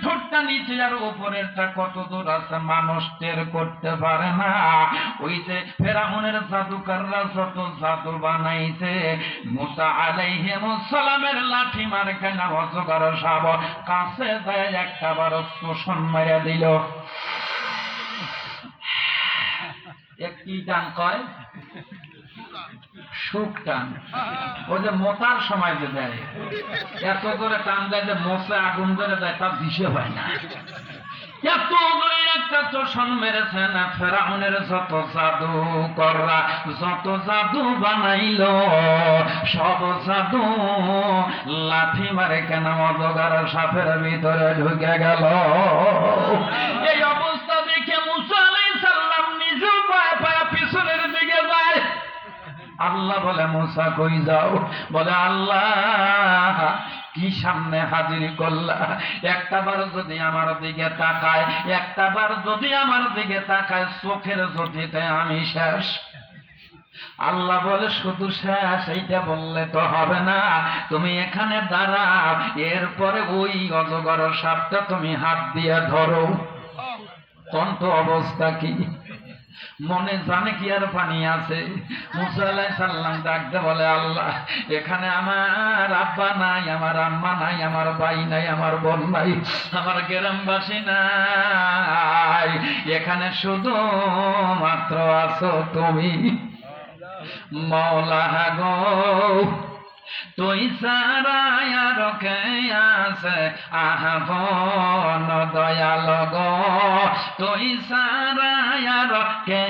ঠোঁটটা নিচে আর উপরেরটা কত দূর আছে মানুষ টের করতে পারে না। ওই যে ফেরাউনের জাদুকাররা যত জাদু বানাইছে, মুসা আলাইহিস সালামের লাঠি মার কেন অজগর সাপ কাছে যায় একটা বার শোষণ মেরে দিল। একটি টান কয় সুখ টান, ওই যে মোতার সময় যে দেয় এত করে টান দেয় যে মোচে আগুন ধরে দেয়, তার দিশে হয় না। এত করে একটা চোষণ মেরেছে না, ফেরাউনের যত জাদু কররা যত জাদু বানাইল সব জাদু লাঠি মারে কেন অজগর সাপের ভিতরে ঢুকে গেল। এই অবস্থা দেখে মুসা আলাইহিস সালাম নিজে পায়ে পায়ে পিছনের দিকে যায়। আল্লাহ বলে মুসা কই যাও? বলে আল্লাহ কি সামনে হাজির করলা, একটা বার যদি আমার দিকে তাকায়, একটা বার যদি আমার দিকে তাকায় চোখের জ্যোতিতে আমি শেষ। আল্লাহ বলে শুধু শেষ এইটা বললে তো হবে না, তুমি এখানে দাঁড়াও, এরপরে ওই অজগর সাপটা তুমি হাত দিয়ে ধরো। তন্ত অবস্থা কি মনে জানে কি আর পানি আছে। মুসা আলাইহিস সালাম ডাকতে বলে আল্লাহ এখানে আমার আব্বা নাই, আমার আম্মা নাই, আমার ভাই নাই, আমার বোন নাই, আমার গ্রামবাসী নাই, এখানে শুধু মাত্র আছো তুমি। মাওলা গো তুই সারা আর কে আছে আহ্বান দয়াল গো, তুই সারা আর কে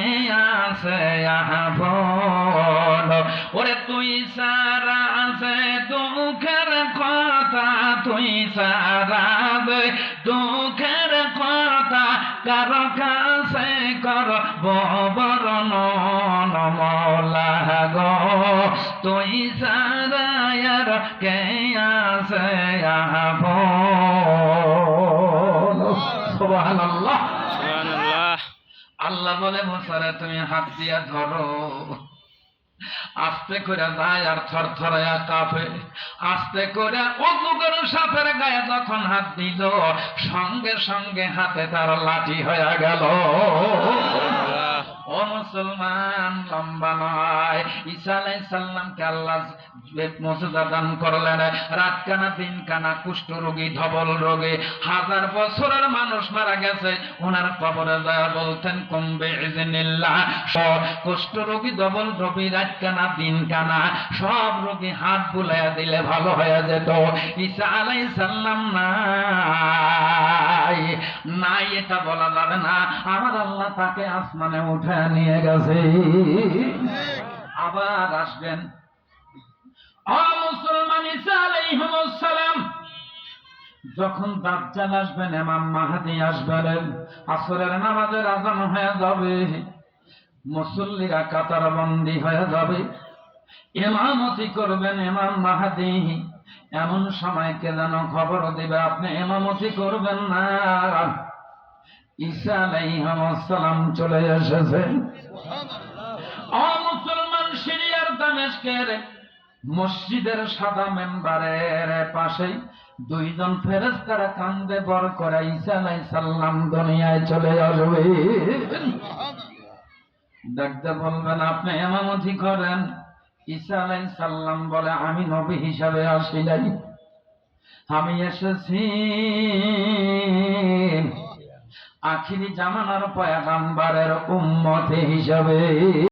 আছে আহ্বান। ওরে তুই সারা আছে দুঃখের কথা, তুই সারা দুঃখের কথা কার কাছে করব বরণ। মাওলা গো তুই সারা আর কে আছে আহ্বান। সুবহানাল্লাহ সুবহানাল্লাহ। আল্লাহ বলে মুসারে তুমি হাত দিয়া ধরো। আস্তে করে যায় আর থরথরায়া কাঁপে। আস্তে করে অজগর সাপের গায়ে যখন হাত দিল সঙ্গে সঙ্গে হাতে তার লাঠি হয়ে গেল। ও মুসলমান লম্বা নয়, ঈসা আলাইহিস সালামকে আল্লাহ মুজিজা দান করলেন। রাত কানা দিন কানা কুষ্ঠ রোগী ধবল রোগে 1000 বছরের মানুষ মারা গেছে, ওনার কবরে যায় বলতেন কুম্বে ইজনিল্লাহ। সব কুষ্ঠ রোগী ধবল রোগী রাত কানা দিন কানা সব রোগী হাত বুলাইয়া দিলে ভালো হয়ে যেত। ঈসা আলাইহিস সালাম নাই নাই এটা বলা যাবে না। আমার আল্লাহ তাকে আসমানে উঠে নিয়ে গেছে, আবার আসবেন। ও মুসলমান, ঈসা আলাইহিস সালাম যখন দাজ্জাল আসবেন, ইমাম মাহদী আসবেন, আসরের নামাজের আযান হয়ে যাবে, মুসল্লিরা কাতারবন্দি হয়ে যাবে, ইমামতি করবেন ইমাম মাহদী। এমন সময় কে যেন খবর দিবে আপনি ইমামতি করবেন না, ঈসা আলাইহিস সালাম চলে এসেছেন। ও মুসলমান, সিরিয়ার দামেস্কের মসজিদের সাদা মেম্বারের পাশে দুইজন ফেরেশতারা কান্দে বর করে ঈসা আলাইহিস সালাম দুনিয়ায় চলে আসবে। দেখতে বলবেন আপনি ইমামতি করেন। ঈসা আলাইহিস সালাম বলে আমি নবী হিসাবে আসি নাই, আমি এসেছি আখিরি জামানার পয়গম্বরের উম্মত হিসাবে।